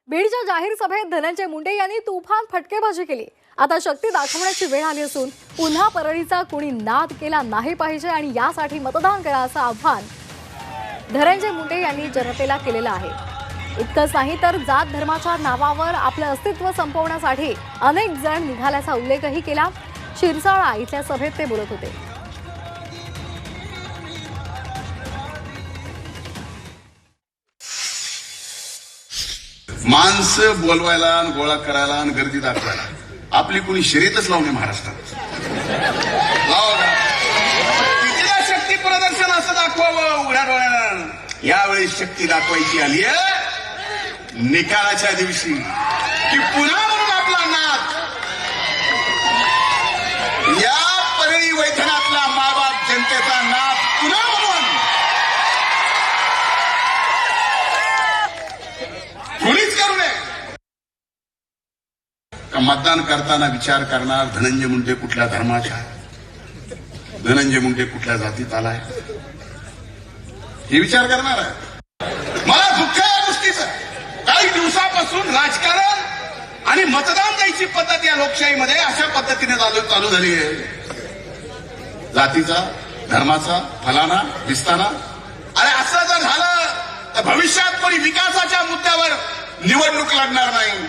बीडच्या जाहीर सभेत धनंजय मुंडे यांनी तुफान फटकेबाजी केली। आता शक्ती दाखवण्याची वेळ आली असून पुन्हा परळीचा कुणी नाद केला नाही पाहिजे आणि यासाठी मतदान करा असं आव्हान धनंजय मुंडे यांनी जनतेला केलेलं आहे। इतकंच नाही तर जात धर्माच्या नावावर आपलं अस्तित्व संपवण्यासाठी अनेक जण निघाल्याचा उल्लेखही केला। शिरसाळा इथल्या सभेत ते बोलत होते। माणसं बोलवायला आणि गोळा करायला आणि गर्दी दाखवायला आपली कोणी शर्यतच लावणे महाराष्ट्रात लावा। कितीदा शक्ती प्रदर्शन असं दाखवावं उघड्या डोळ्यानं। यावेळी शक्ती दाखवायची आली आहे निकालाच्या दिवशी की पुन्हा म्हणून आपला नाद या परळी वैधनातला मायबाप जनतेचा नाद पुन्हा म्हणून कोणीच करू नये। मतदान करताना विचार करणार धनंजय मुंडे कुठल्या धर्माचा आहे, धनंजय मुंडे कुठल्या जातीत आलाय हे विचार करणार आहे। मला दुःख आहे या गोष्टीचं। काही दिवसापासून राजकारण आणि मतदान द्यायची पद्धत या लोकशाहीमध्ये अशा पद्धतीने चालू झाली आहे। जातीचा धर्माचा फलाना दिसताना अरे असं जर झालं तर भविष्यात कोणी विकासाच्या मुद्द्यावर निवडणूक लढणार नाही।